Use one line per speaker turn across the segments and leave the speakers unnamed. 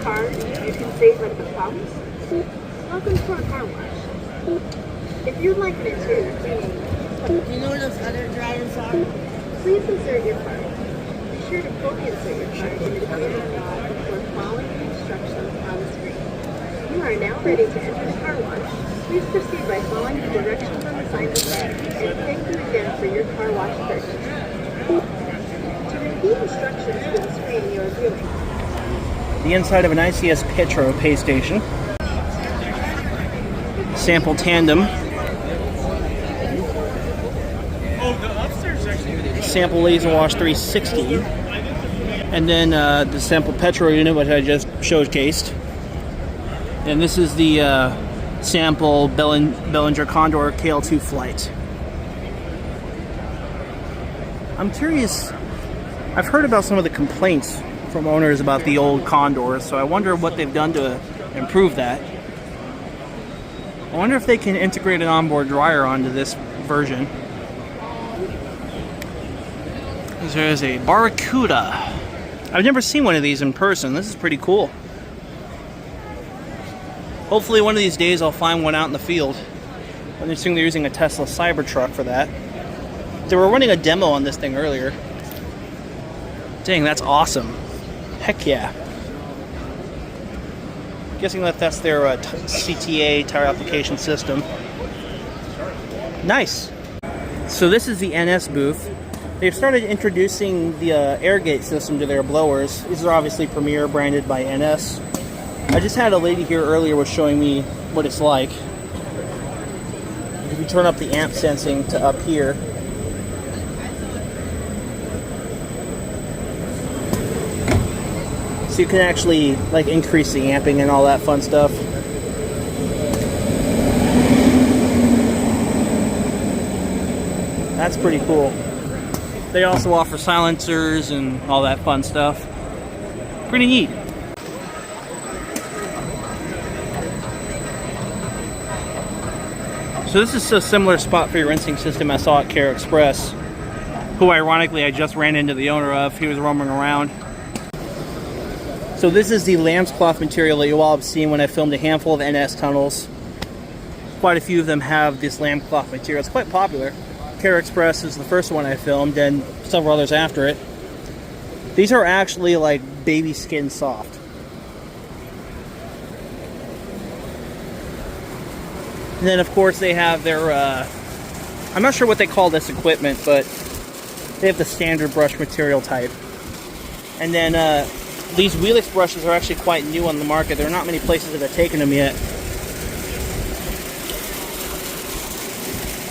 car, you can save at the pumps. Welcome to our car wash. If you'd like an interior cleaning,
Do you know where those other dryers are?
please insert your card. Be sure to fully insert your card into the cleaning rod before following the instructions on the screen. You are now ready to enter the car wash. Please proceed by following the directions on the sign below, and thank you again for your car wash purchase. To review instructions for the screen you are viewing,
The inside of an ICS Petro pay station. Sample tandem. Sample laser wash 360. And then the sample Petro unit, which I just showcased. And this is the sample Belanger Condor KL2 flight. I'm curious, I've heard about some of the complaints from owners about the old Condors, so I wonder what they've done to improve that. I wonder if they can integrate an onboard dryer onto this version. There's a Barracuda. I've never seen one of these in person. This is pretty cool. Hopefully one of these days I'll find one out in the field. I'm assuming they're using a Tesla Cybertruck for that. They were running a demo on this thing earlier. Dang, that's awesome. Heck yeah. Guessing that that's their CTA tire application system. Nice. So this is the NS booth. They've started introducing the airgate system to their blowers. These are obviously Premier, branded by NS. I just had a lady here earlier was showing me what it's like. If you turn up the amp sensing to up here, so you can actually like increase the amping and all that fun stuff. That's pretty cool. They also offer silencers and all that fun stuff. Pretty neat. So this is a similar spot for your rinsing system I saw at Care Express, who ironically I just ran into the owner of. He was roaming around. So this is the lamb's cloth material that you all have seen when I filmed a handful of NS tunnels. Quite a few of them have this lamb cloth material. It's quite popular. Care Express is the first one I filmed, and several others after it. These are actually like baby skin soft. And then of course they have their, I'm not sure what they call this equipment, but they have the standard brush material type. And then these Wheelix brushes are actually quite new on the market. There are not many places that have taken them yet.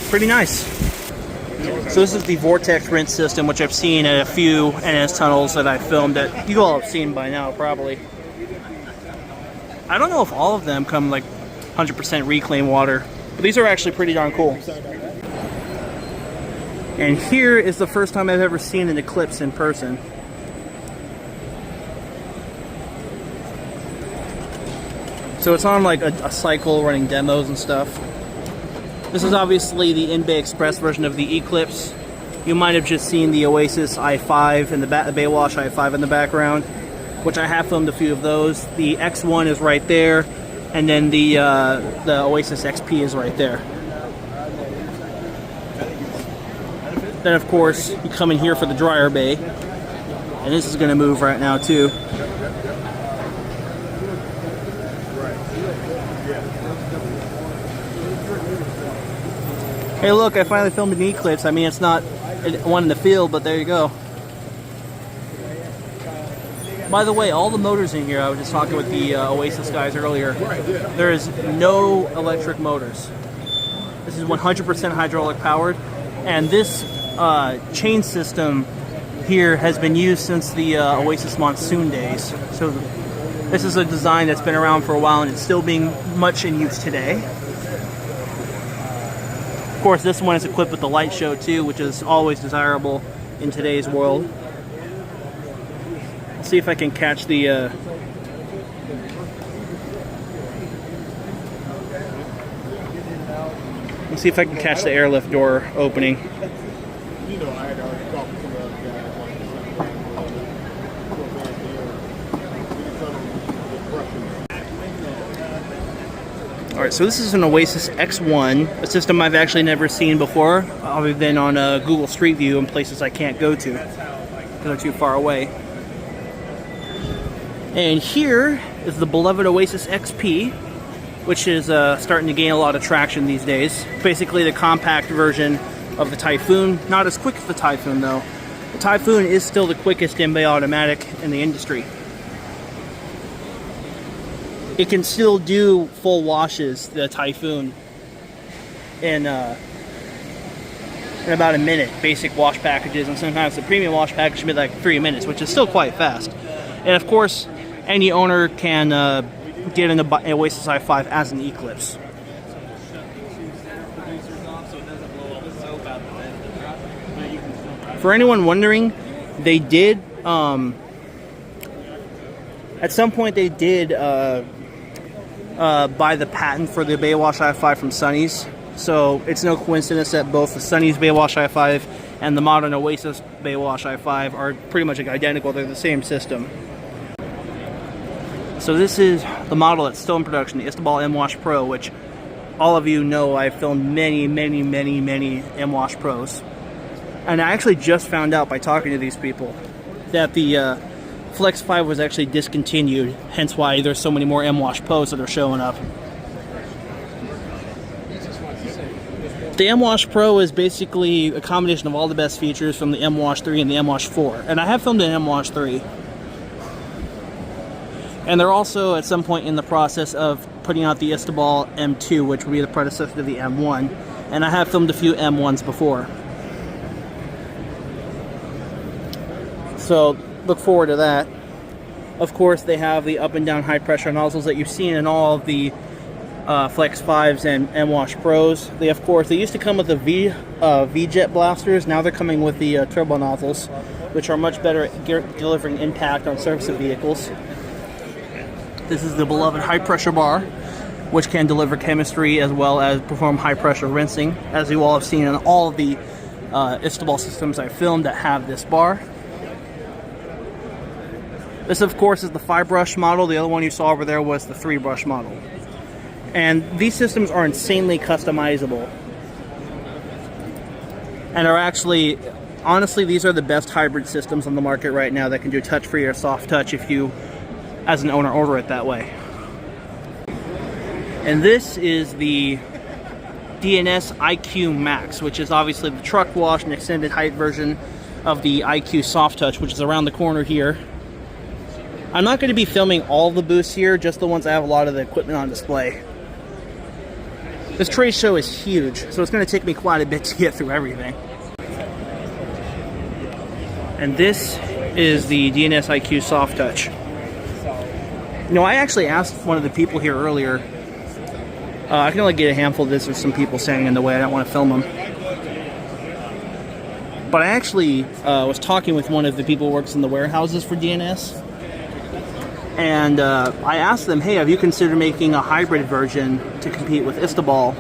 Pretty nice. So this is the Vortex rinse system, which I've seen at a few NS tunnels that I filmed that you all have seen by now, probably. I don't know if all of them come like 100% reclaimed water, but these are actually pretty darn cool. And here is the first time I've ever seen an Eclipse in person. So it's on like a cycle running demos and stuff. This is obviously the In-Bay Express version of the Eclipse. You might have just seen the Oasis i5 and the Baywatch i5 in the background, which I have filmed a few of those. The X1 is right there, and then the Oasis XP is right there. Then of course you come in here for the dryer bay, and this is going to move right now too. Hey look, I finally filmed an Eclipse. I mean, it's not one in the field, but there you go. By the way, all the motors in here, I was just talking with the Oasis guys earlier, there is no electric motors. This is 100% hydraulic powered, and this chain system here has been used since the Oasis Monsoon days. So this is a design that's been around for a while, and it's still being much in use today. Of course, this one is equipped with the light show too, which is always desirable in today's world. Let's see if I can catch the let's see if I can catch the airlift door opening. Alright, so this is an Oasis X1, a system I've actually never seen before, other than on Google Street View in places I can't go to, because they're too far away. And here is the beloved Oasis XP, which is starting to gain a lot of traction these days. Basically the compact version of the Typhoon, not as quick as the Typhoon though. The Typhoon is still the quickest in-bay automatic in the industry. It can still do full washes, the Typhoon, in about a minute. Basic wash packages, and sometimes the premium wash package can be like 3 minutes, which is still quite fast. And of course, any owner can get into Oasis i5 as an Eclipse. For anyone wondering, they did, at some point they did buy the patent for the Baywash i5 from Sonny's. So it's no coincidence that both the Sonny's Baywash i5 and the modern Oasis Baywash i5 are pretty much identical. They're the same system. So this is the model that's still in production, the Istobal M-Wash Pro, which all of you know I've filmed many M-Wash Pros. And I actually just found out by talking to these people that the Flex 5 was actually discontinued, hence why there's so many more M-Wash Pros that are showing up. The M-Wash Pro is basically a combination of all the best features from the M-Wash 3 and the M-Wash 4. And I have filmed an M-Wash 3. And they're also at some point in the process of putting out the Istobal M2, which will be the predecessor to the M1. And I have filmed a few M1s before. So look forward to that. Of course, they have the up and down high pressure nozzles that you've seen in all of the Flex 5s and M-Wash Pros. They used to come with the V-Jet blasters. Now they're coming with the turbo nozzles, which are much better at delivering impact on surface of vehicles. This is the beloved high pressure bar, which can deliver chemistry as well as perform high pressure rinsing, as you all have seen in all of the Istobal systems I've filmed that have this bar. This, of course, is the 5-brush model. The other one you saw over there was the 3-brush model. And these systems are insanely customizable. And are actually, honestly, these are the best hybrid systems on the market right now that can do touch-free or soft touch if you, as an owner, order it that way. And this is the DNS IQ Max, which is obviously the truck wash and extended height version of the IQ Soft Touch, which is around the corner here. I'm not going to be filming all the booths here, just the ones that have a lot of the equipment on display. This trade show is huge, so it's going to take me quite a bit to get through everything. And this is the DNS IQ Soft Touch. You know, I actually asked one of the people here earlier. I can only get a handful of this with some people standing in the way. I don't want to film them. But I actually was talking with one of the people who works in the warehouses for DNS. And I asked them, hey, have you considered making a hybrid version to compete with Istobal?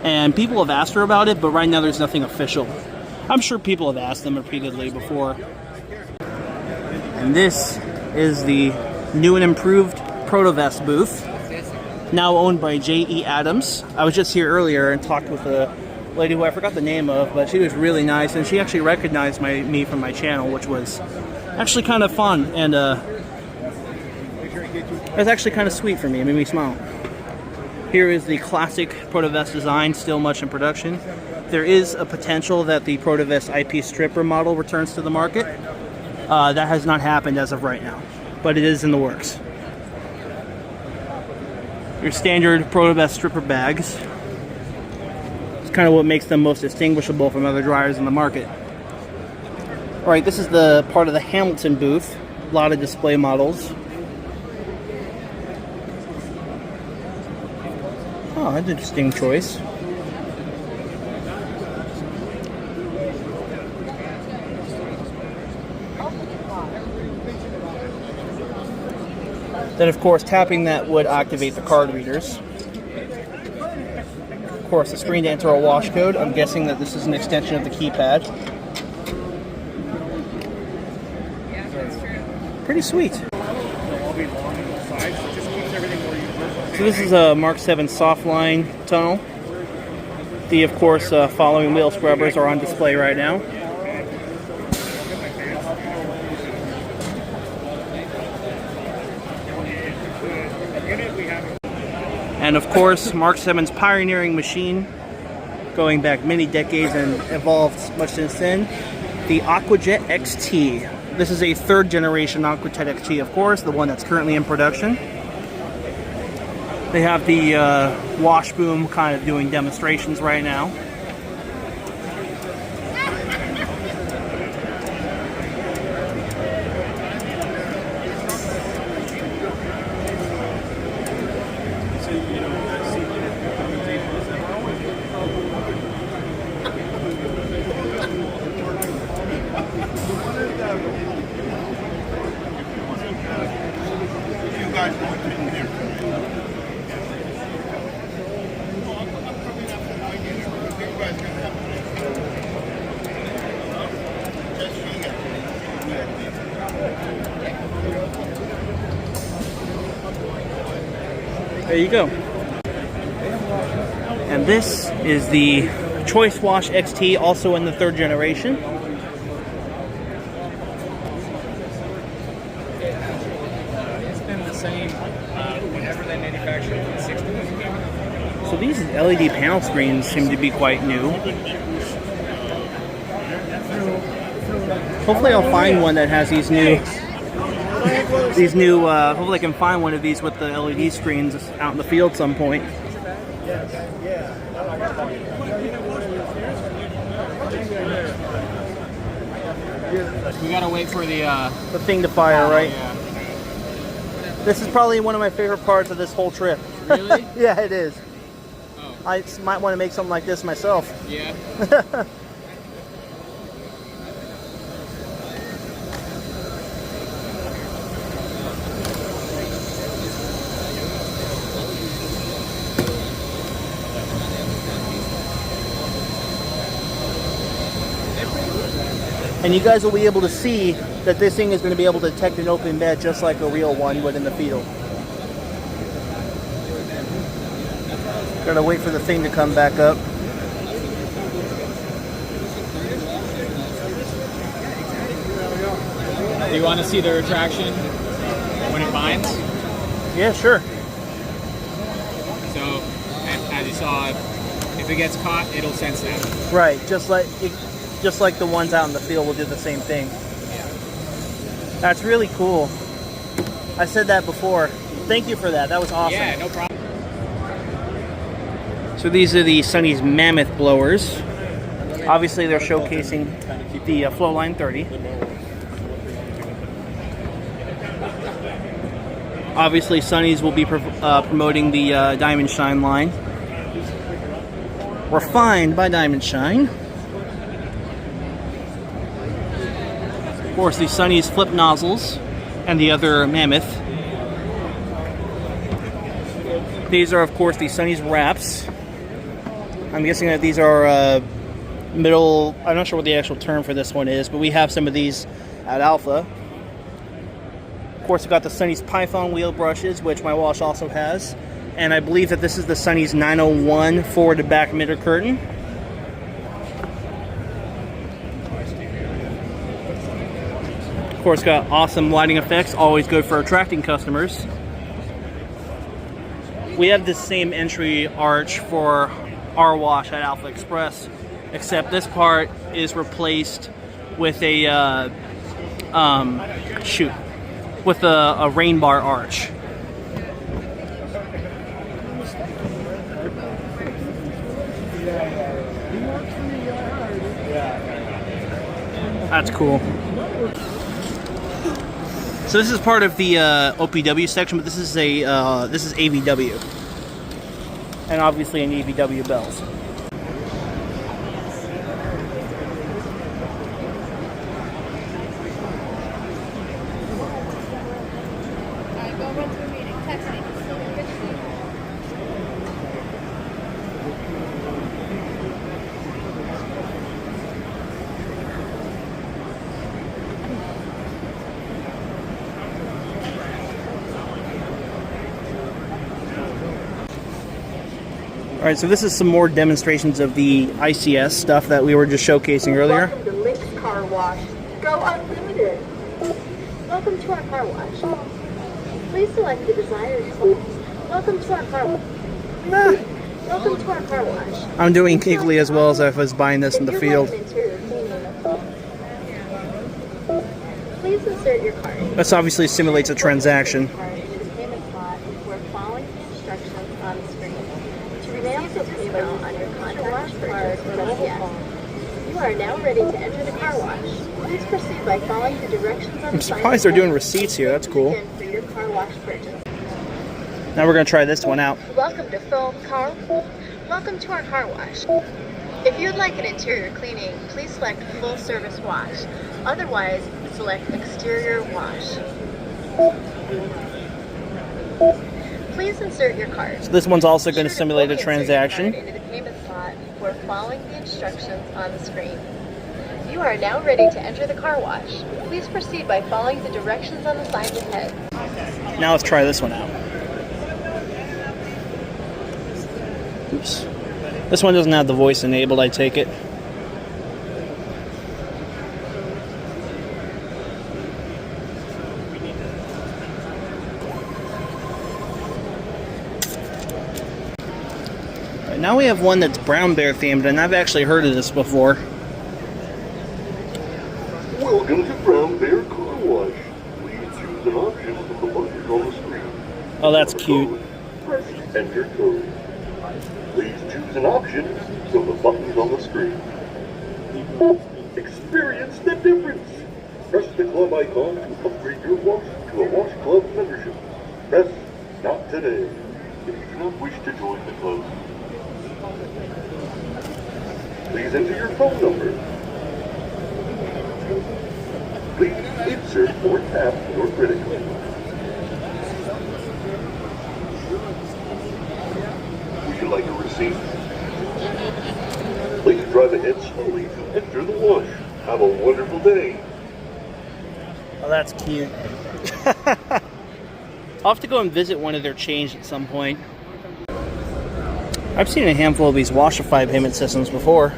And people have asked her about it, but right now there's nothing official. I'm sure people have asked them repeatedly before. And this is the new and improved Protoest booth, now owned by J.E. Adams. I was just here earlier and talked with a lady who I forgot the name of, but she was really nice, and she actually recognized me from my channel, which was actually kind of fun, and it was actually kind of sweet for me. It made me smile. Here is the classic Protoest design, still much in production. There is a potential that the Protoest IP stripper model returns to the market. That has not happened as of right now, but it is in the works. Your standard Protoest stripper bags. It's kind of what makes them most distinguishable from other dryers in the market. Alright, this is the part of the Hamilton booth. A lot of display models. Oh, that's an interesting choice. Then, of course, tapping that would activate the card readers. Of course, the screen to enter a wash code. I'm guessing that this is an extension of the keypad. Pretty sweet. So this is a Mark VII softline tunnel. The, of course, following wheel scrubbers are on display right now. And of course, Mark VII's pioneering machine, going back many decades and evolved much since then, the Aquajet XT. This is a third generation Aquajet XT, of course, the one that's currently in production. They have the wash boom kind of doing demonstrations right now. There you go. And this is the Choice Wash XT, also in the third generation.
It's been the same whenever they manufactured it in the 60s.
So these LED panel screens seem to be quite new. Hopefully I'll find one that has these new, hopefully I can find one of these with the LED screens out in the field some point.
We gotta wait for the
thing to fire, right?
Yeah.
This is probably one of my favorite parts of this whole trip.
Really?
Yeah, it is.
Oh.
I might want to make something like this myself.
Yeah.
And you guys will be able to see that this thing is going to be able to detect an open bed just like a real one would in the field. Gotta wait for the thing to come back up.
Do you want to see the retraction when it binds?
Yeah, sure.
So, as you saw, if it gets caught, it'll sense that.
Right, just like the ones out in the field will do the same thing.
Yeah.
That's really cool. I said that before. Thank you for that. That was awesome.
Yeah, no problem.
So these are the Sunny's Mammoth blowers. Obviously they're showcasing the Flowline 30. Obviously Sunny's will be promoting the Diamond Shine line. Refined by Diamond Shine. Of course, the Sunny's flip nozzles and the other Mammoth. These are, of course, the Sunny's wraps. I'm guessing that these are middle. I'm not sure what the actual term for this one is, but we have some of these at Alpha. Of course, we've got the Sunny's Python wheel brushes, which my wash also has. And I believe that this is the Sunny's 901 forward to back emitter curtain. Of course, got awesome lighting effects, always good for attracting customers. We have the same entry arch for our wash at Alpha Express, except this part is replaced with a with a rain bar arch. That's cool. So this is part of the OPW section, but this is AVW, and obviously an AVW bells.
Go run to a meeting. Text me.
Alright, so this is some more demonstrations of the ICS stuff that we were just showcasing earlier.
Welcome to Link's Car Wash. Go unlimited. Welcome to our car wash. Please select the desired tool. Welcome to our car wash. Welcome to our car wash.
I'm doing equally as well as if I was buying this in the field.
Please insert your card.
This obviously simulates a transaction.
Into the payment slot before following the instructions on the screen. To receive the payment on your contract card, press yes. You are now ready to enter the car wash. Please proceed by following the directions on the
I'm surprised they're doing receipts here. That's cool.
For your car wash purchase.
Now we're going to try this one out.
Welcome to Foam Car. Welcome to our car wash. If you'd like an interior cleaning, please select full service wash. Otherwise, select exterior wash. Please insert your card.
So this one's also going to simulate a transaction.
Into the payment slot before following the instructions on the screen. You are now ready to enter the car wash. Please proceed by following the directions on the signs ahead.
Now let's try this one out. Oops. This one doesn't have the voice enabled, I take it. Right, now we have one that's brown bear themed, and I've actually heard of this before.
Welcome to Brown Bear Car Wash. Please choose an option from the buttons on the screen.
Oh, that's cute.
Press enter code. Please choose an option from the buttons on the screen. Experience the difference. Press the club icon to upgrade your wash to a Wash Club membership. Press not today if you do not wish to join the club. Please enter your phone number. Please insert or tap your credit card. Would you like a receipt? Please drive ahead slowly to enter the wash. Have a wonderful day.
Oh, that's cute. I'll have to go and visit one of their chains at some point. I've seen a handful of these Washify payment systems before.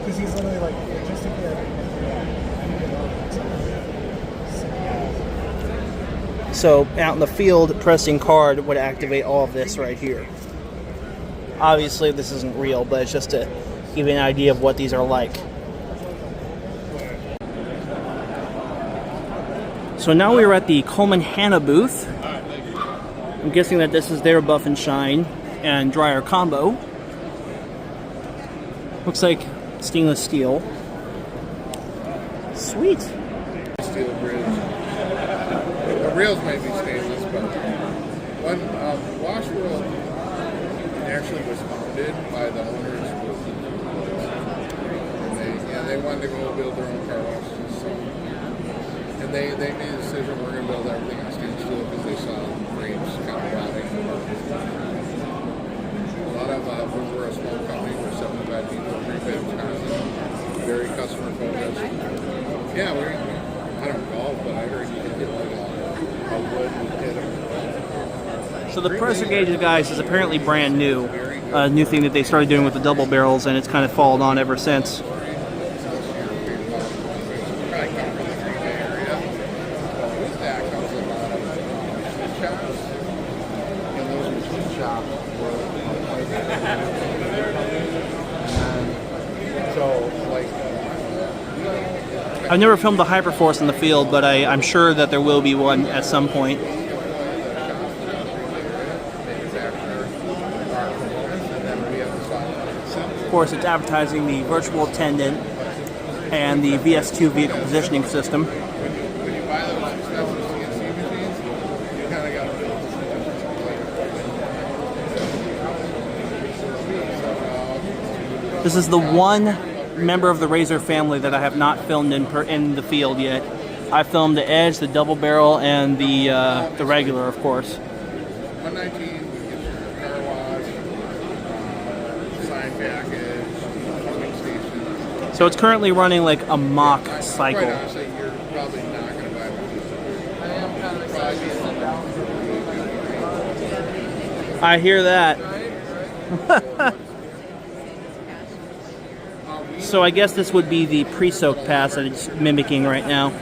Because he's literally like,
So out in the field, pressing card would activate all of this right here. Obviously this isn't real, but it's just to give you an idea of what these are like. So now we're at the Coleman Hannah booth. I'm guessing that this is their buff and shine and dryer combo. Looks like stainless steel. Sweet.
Steel bridge. The rails may be stainless, but when Wash World actually was founded by the owners, and they wanted to go build their own car washes. So, and they made a decision we're going to build everything on stainless steel because they saw frames kind of rotting. A lot of we're a small company. We're 75 people in Green Bay, Wisconsin. Very customer focused. Yeah, I don't golf, but I heard you can get like a wood hit them.
So the pressure gauge, guys, is apparently brand new. A new thing that they started doing with the double barrels, and it's kind of followed on ever since. I've never filmed a Hyperforce in the field, but I'm sure that there will be one at some point. Of course, it's advertising the virtual attendant and the VS2 vehicle positioning system. This is the one member of the Razor family that I have not filmed in the field yet. I filmed the Edge, the double barrel, and the regular, of course.
119, car wash, sign package, pumping station.
So it's currently running like a mock cycle.
Quite honestly, you're probably not going to buy one. Probably
I hear that. So I guess this would be the pre-soak pass that it's mimicking right now.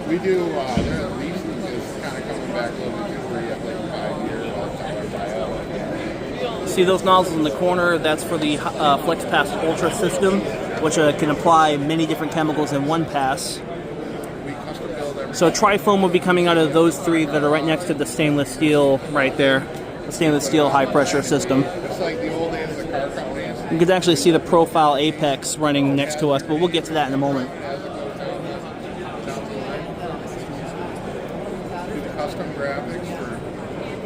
We do, their leasing is kind of coming back a little bit too, where you have like 5 years all the time buyout.
See those nozzles in the corner? That's for the FlexPass Ultra system, which can apply many different chemicals in one pass.
We custom build everything.
So trifoam will be coming out of those three that are right next to the stainless steel right there. The stainless steel high pressure system.
It's like the old days of the car companies.
You can actually see the profile Apex running next to us, but we'll get to that in a moment.
Custom graphics for,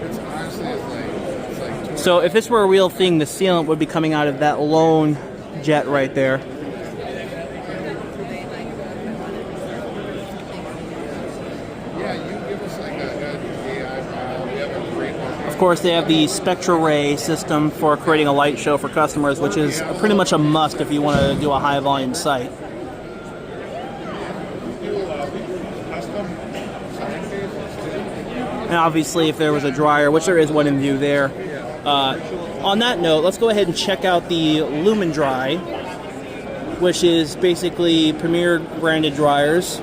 it's honestly, it's like
So if this were a real thing, the sealant would be coming out of that lone jet right there.
yeah, you give us like a AI file. We have a great one.
Of course, they have the Spectra Ray system for creating a light show for customers, which is pretty much a must if you want to do a high volume site. And obviously, if there was a dryer, which there is one in view there. On that note, let's go ahead and check out the Lumen Dry, which is basically Premier branded dryers,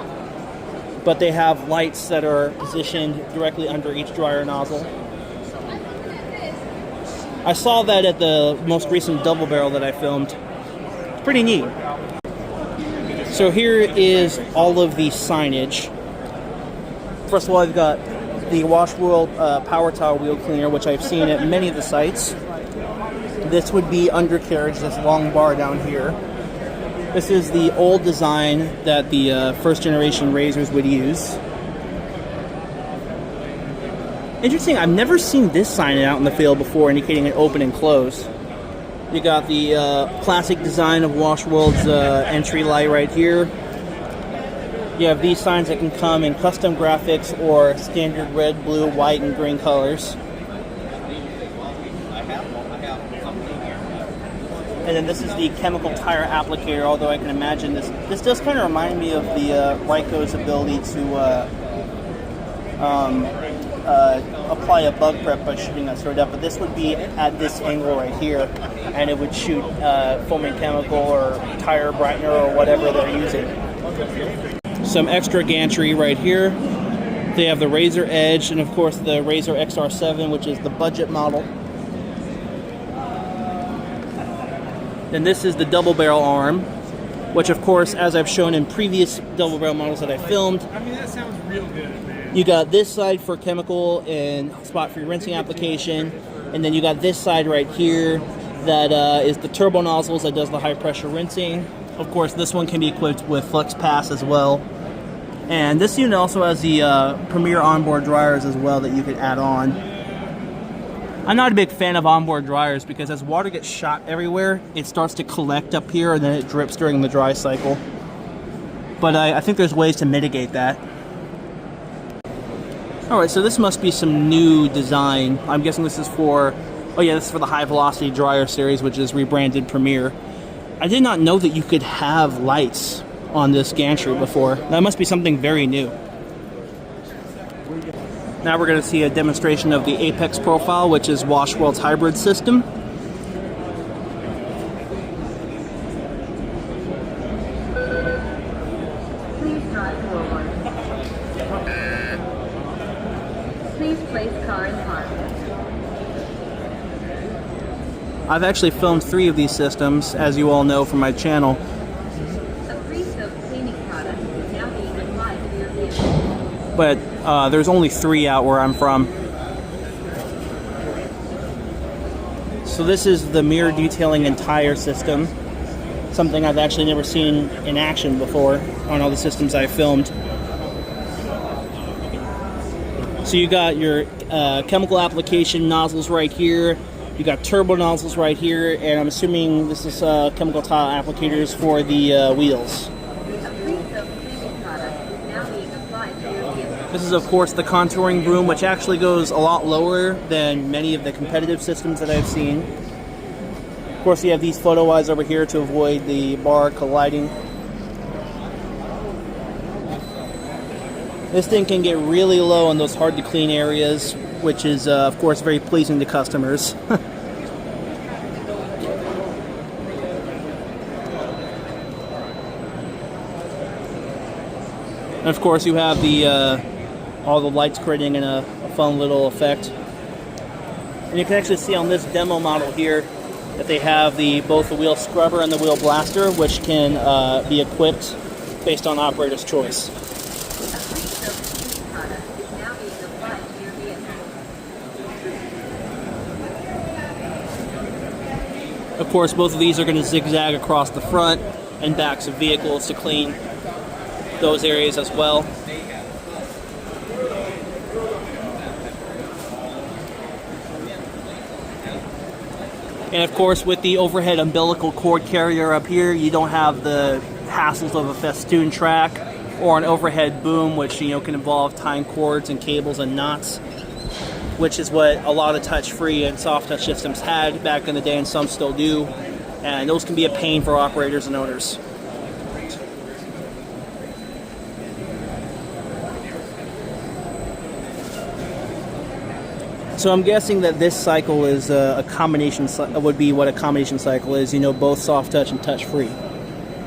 but they have lights that are positioned directly under each dryer nozzle. I saw that at the most recent double barrel that I filmed. It's pretty neat. So here is all of the signage. First of all, I've got the Wash World Power Towel Wheel Cleaner, which I've seen at many of the sites. This would be undercarriage, this long bar down here. This is the old design that the first generation razors would use. Interesting, I've never seen this sign out in the field before, indicating an open and close. You got the classic design of Wash World's entry light right here. You have these signs that can come in custom graphics or standard red, blue, white, and green colors. And then this is the chemical tire applicator, although I can imagine this does kind of remind me of the Ryko's ability to apply a bug prep by shooting that straight up, but this would be at this angle right here, and it would shoot foaming chemical or tire brightener or whatever they're using. Some extra gantry right here. They have the Razor Edge and of course the Razor XR7, which is the budget model. Then this is the double barrel arm, which of course, as I've shown in previous double barrel models that I filmed,
I mean, that sounds real good, man.
you got this side for chemical and spot-free rinsing application, and then you got this side right here that is the turbo nozzles that does the high pressure rinsing. Of course, this one can be equipped with FlexPass as well. And this unit also has the Premier onboard dryers as well that you could add on. I'm not a big fan of onboard dryers because as water gets shot everywhere, it starts to collect up here and then it drips during the dry cycle. But I think there's ways to mitigate that. Alright, so this must be some new design. I'm guessing this is for, oh yeah, this is for the high velocity dryer series, which is rebranded Premier. I did not know that you could have lights on this gantry before. That must be something very new. Now we're going to see a demonstration of the Apex profile, which is Wash World's hybrid system.
Please drive forward. Please place car in park.
I've actually filmed 3 of these systems, as you all know from my channel.
A pre-soak cleaning product is now being applied to your vehicle.
But there's only 3 out where I'm from. So this is the mirror detailing and tire system. Something I've actually never seen in action before on all the systems I've filmed. So you got your chemical application nozzles right here. You got turbo nozzles right here, and I'm assuming this is chemical tile applicators for the wheels. This is, of course, the contouring broom, which actually goes a lot lower than many of the competitive systems that I've seen. Of course, you have these photo eyes over here to avoid the bar colliding. This thing can get really low in those hard to clean areas, which is of course very pleasing to customers. And of course you have the all the lights creating in a fun little effect. And you can actually see on this demo model here that they have both the wheel scrubber and the wheel blaster, which can be equipped based on operator's choice. Of course, both of these are going to zigzag across the front and backs of vehicles to clean those areas as well. And of course, with the overhead umbilical cord carrier up here, you don't have the hassles of a festoon track or an overhead boom, which can involve tying cords and cables and knots, which is what a lot of touch-free and soft touch systems had back in the day, and some still do. And those can be a pain for operators and owners. So I'm guessing that this cycle is a combination, would be what a combination cycle is, both soft touch and touch free.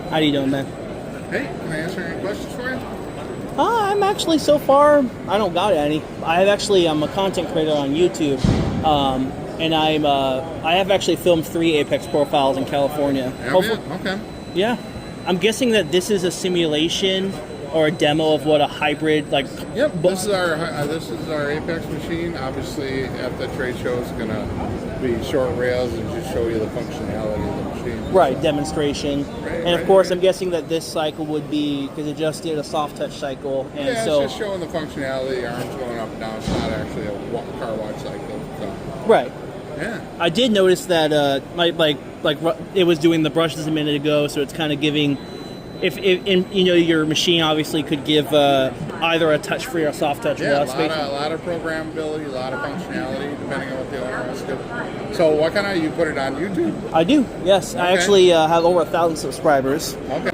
How you doing, man?
Hey, can I answer any questions for you?
I'm actually, so far, I don't got any. I'm a content creator on YouTube, and I have actually filmed 3 Apex profiles in California.
Okay.
Yeah. I'm guessing that this is a simulation or a demo of what a hybrid
Yep. This is our Apex machine. Obviously, at the trade show, it's gonna be short rails and just show you the functionality of the machine.
Right, demonstration.
Right,
and of course, I'm guessing that this cycle would be, because it just did a soft touch cycle, and
yeah,
so
it's just showing the functionality. Arms going up and down. It's not actually a car wash cycle. So.
Right.
Yeah.
I did notice that like it was doing the brushes a minute ago, so it's kind of giving. If your machine obviously could give either a touch-free or soft touch.
Yeah, a lot of programmability, a lot of functionality, depending on what the owner wants to do. So, what kind of you put it on YouTube?
I do. Yes, okay. I actually have over 1,000 subscribers.
Okay.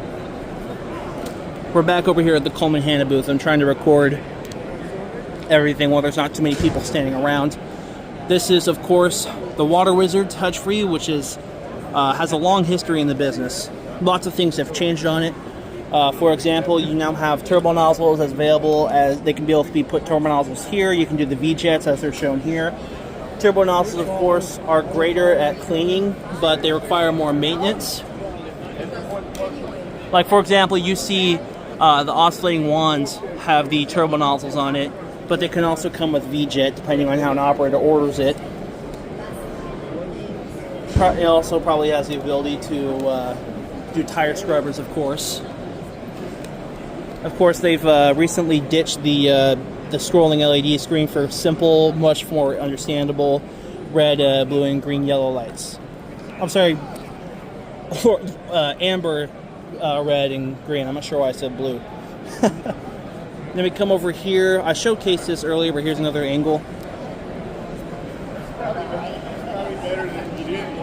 We're back over here at the Coleman Hannah booth. I'm trying to record everything while there's not too many people standing around. This is, of course, the Water Wizard touch-free, which has a long history in the business. Lots of things have changed on it. For example, you now have turbo nozzles as available as they can be able to be put turbo nozzles here. You can do the V-jets as they're shown here. Turbo nozzles, of course, are greater at cleaning, but they require more maintenance. Like, for example, you see the oscillating wands have the turbo nozzles on it, but they can also come with V-jet depending on how an operator orders it. It also probably has the ability to do tire scrubbers, of course. Of course, they've recently ditched the scrolling LED screen for simple, much more understandable red, blue, and green, yellow lights. I'm sorry, amber, red, and green. I'm not sure why I said blue. Then we come over here. I showcased this earlier, but here's another angle.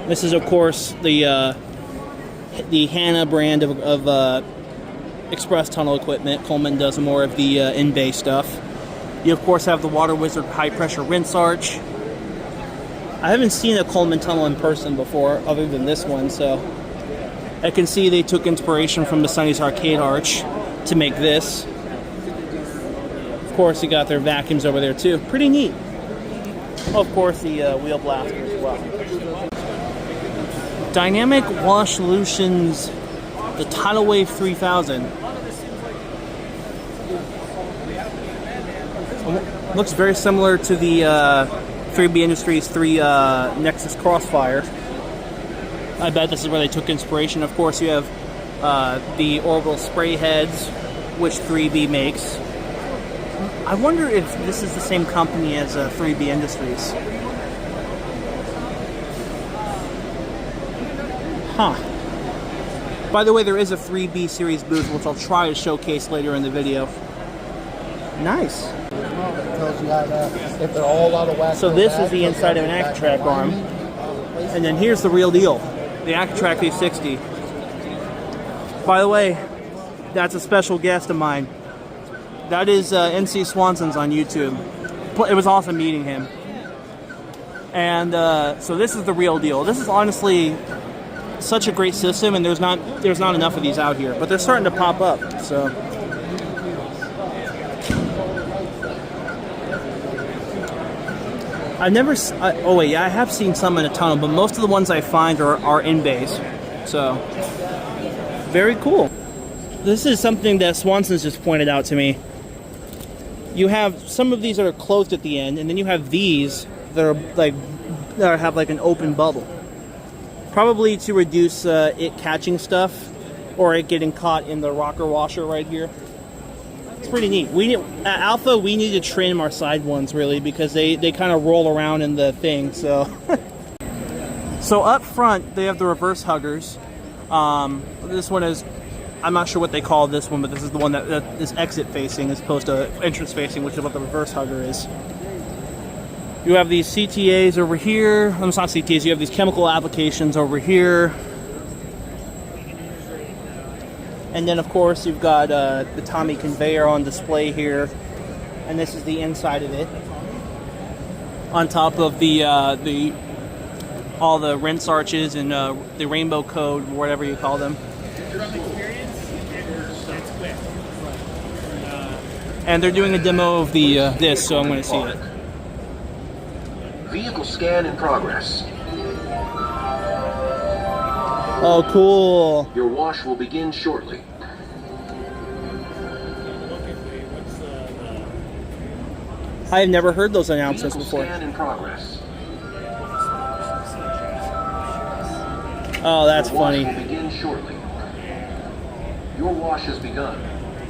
This is, of course, the Hannah brand of express tunnel equipment. Coleman does more of the in-bay stuff. You, of course, have the Water Wizard high-pressure rinse arch. I haven't seen a Coleman tunnel in person before, other than this one, so I can see they took inspiration from the Sonny's Arcade arch to make this. Of course, you got their vacuums over there, too. Pretty neat. Of course, the wheel blaster as well. Dynamic Wash Solutions, the Tidal Wave 3000. Looks very similar to the 3B Industries 3 Nexus Crossfire. I bet this is where they took inspiration. Of course, you have the orbital spray heads, which 3B makes. I wonder if this is the same company as 3B Industries. Huh. By the way, there is a 3B series booth, which I'll try to showcase later in the video. Nice.
Tells you how to, if they're all out of whack.
So this is the inside of an AccuTrack arm. And then here's the real deal, the AccuTrack 360. By the way, that's a special guest of mine. That is NC Swanson's on YouTube. It was awesome meeting him. And so this is the real deal. This is honestly such a great system, and there's not enough of these out here, but they're starting to pop up. So I've never. Oh wait, yeah, I have seen some in a tunnel, but most of the ones I find are in bays. So very cool. This is something that Swanson's just pointed out to me. You have some of these that are closed at the end, and then you have these that are that have like an open bubble. Probably to reduce it catching stuff or it getting caught in the rocker washer right here. It's pretty neat. At Alpha, we need to trim our side ones really because they kind of roll around in the thing. So, so up front they have the reverse huggers. This one is, I'm not sure what they call this one, but this is the one that is exit facing as opposed to entrance facing, which is what the reverse hugger is. You have these CTAs over here. It's not CTAs, you have these chemical applications over here. And then of course you've got the Tommy conveyor on display here. And this is the inside of it. On top of all the rinse arches and the rainbow code, whatever you call them. And they're doing a demo of this, so I'm going to see it.
Vehicle scan in progress.
Oh, cool.
Your wash will begin shortly.
I've never heard those announcements before.
Scan in progress.
Oh, that's funny.
Your wash will begin shortly. Your wash has begun.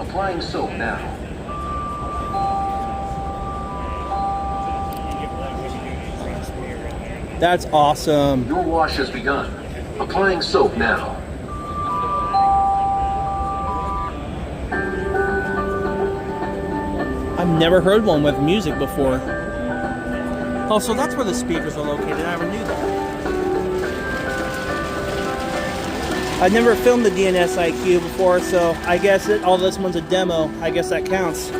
Applying soap now.
That's awesome.
Your wash has begun. Applying soap now.
I've never heard one with music before. Oh, so that's where the speakers are located. I never knew that. I've never filmed the DNS IQ before, so I guess all this one's a demo. I guess that counts.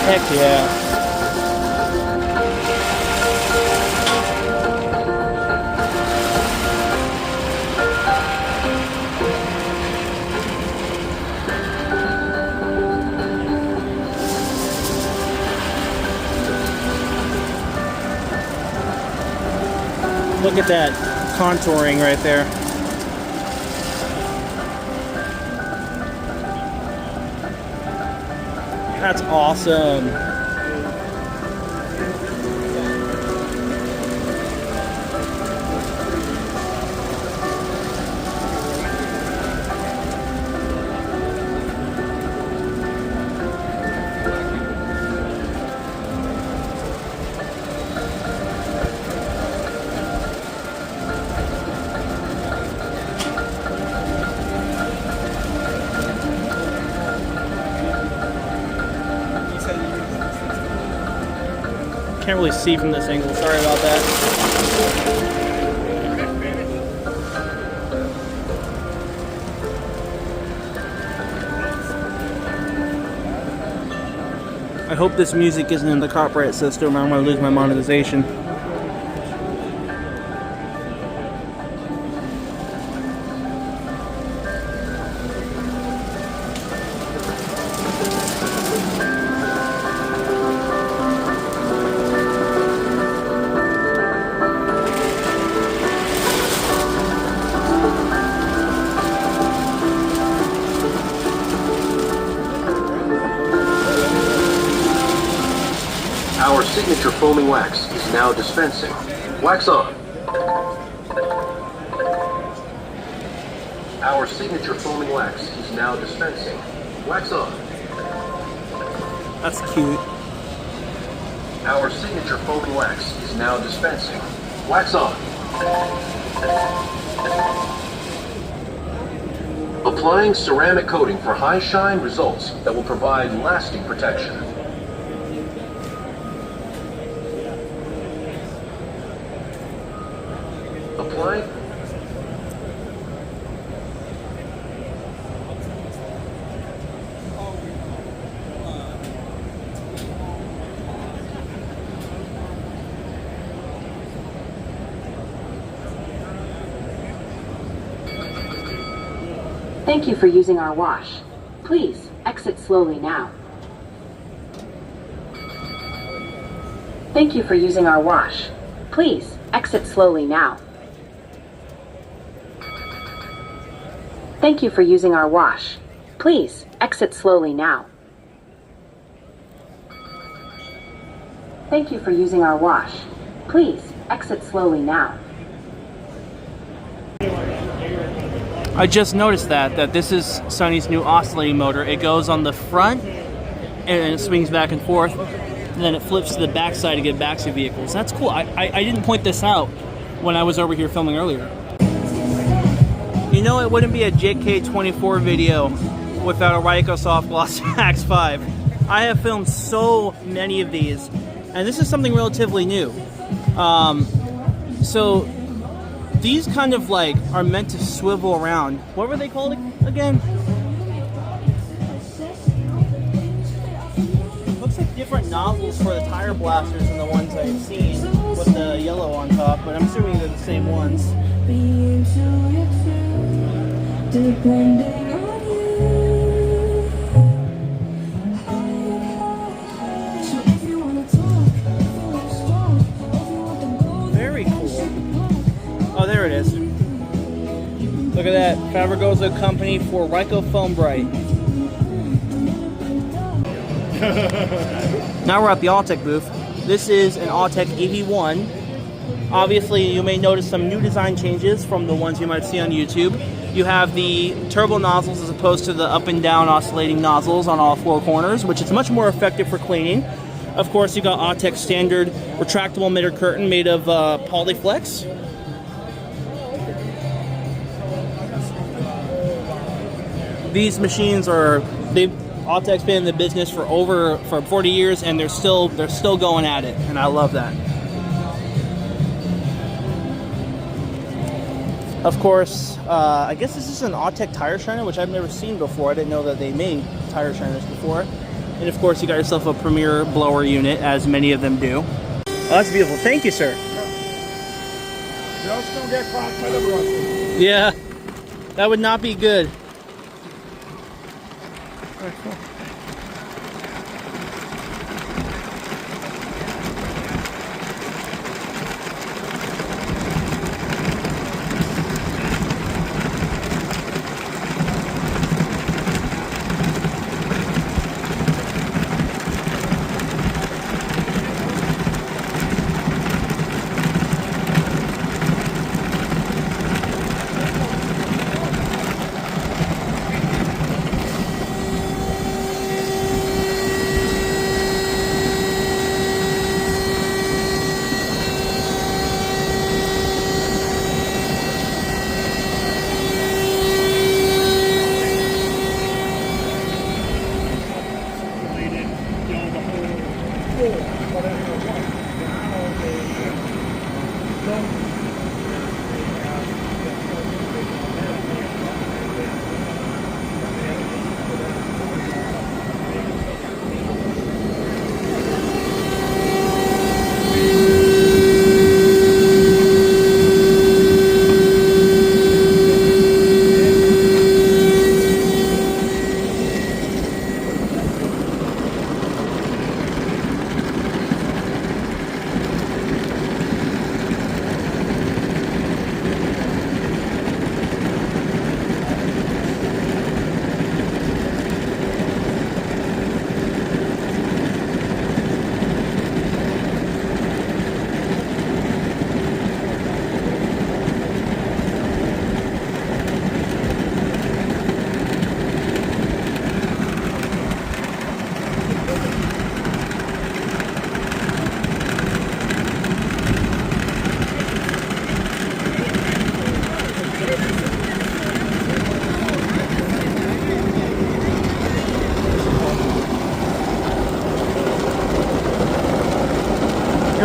Heck yeah. Look at that contouring right there. That's awesome. Can't really see from this angle. Sorry about that. I hope this music isn't in the copyright system or I'm going to lose my monetization.
Our signature foaming wax is now dispensing. Wax on. Our signature foaming wax is now dispensing. Wax on.
That's cute.
Our signature foaming wax is now dispensing. Wax on. Applying ceramic coating for high shine results that will provide lasting protection. Apply.
Thank you for using our wash. Please exit slowly now. Thank you for using our wash. Please exit slowly now. Thank you for using our wash. Please exit slowly now. Thank you for using our wash. Please exit slowly now.
I just noticed that this is Sony's new oscillating motor. It goes on the front and it swings back and forth, and then it flips to the back side to get back to vehicles. That's cool. I didn't point this out when I was over here filming earlier. You know, it wouldn't be a JK24 video without a Ryko Soft Gloss Max 5. I have filmed so many of these, and this is something relatively new. So these kind of like are meant to swivel around. What were they called again? Looks like different nozzles for the tire blasters than the ones I've seen with the yellow on top, but I'm assuming they're the same ones. Very cool. Oh, there it is. Look at that. Fabrigosa Company for Ryko Foam Bright. Now we're at the Autec booth. This is an Autec AV1. Obviously, you may notice some new design changes from the ones you might see on YouTube. You have the turbo nozzles as opposed to the up and down oscillating nozzles on all four corners, which is much more effective for cleaning. Of course, you got Autec standard retractable emitter curtain made of Polyflex. These machines are, Autec's been in the business for 40 years, and they're still going at it, and I love that. Of course, I guess this is an Autec tire shiner, which I've never seen before. I didn't know that they made tire shiners before. And of course, you got yourself a Premier blower unit, as many of them do. Oh, that's beautiful. Thank you, sir.
Just don't get caught by the brush.
Yeah, that would not be good.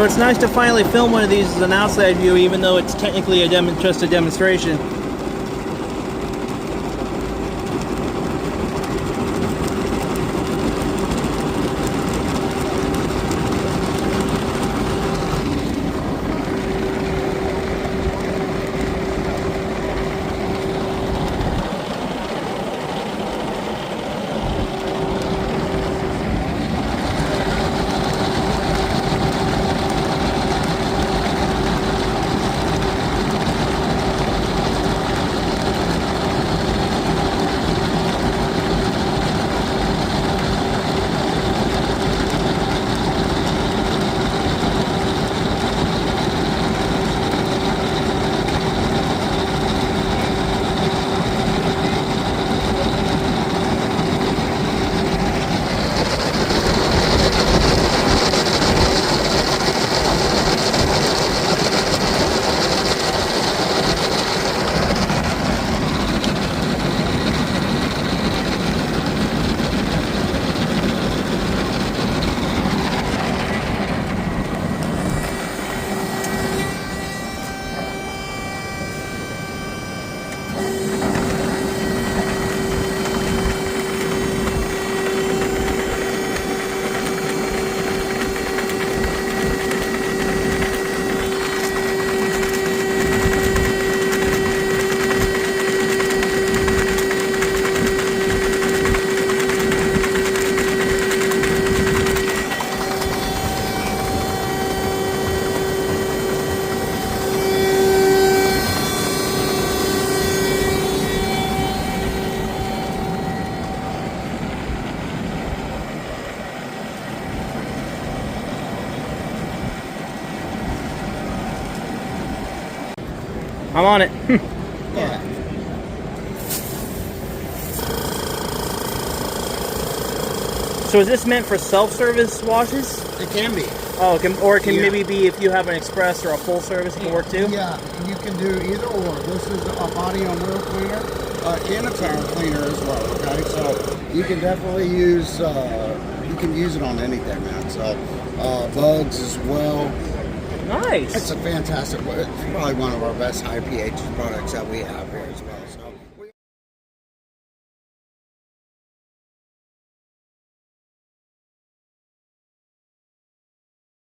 So it's nice to finally film one of these as an outside view, even though it's technically just a demonstration. I'm on it.
Yeah.
So is this meant for self-service washes?
It can be.
Oh, it can maybe be if you have an express or a full service, it can work too?
Yeah, you can do either or. This is a body on wheel cleaner and a tire cleaner as well, okay? So you can definitely use, you can use it on anything, man. So bugs as well.
Nice.
It's a fantastic, it's probably one of our best high pH products that we have here as well. So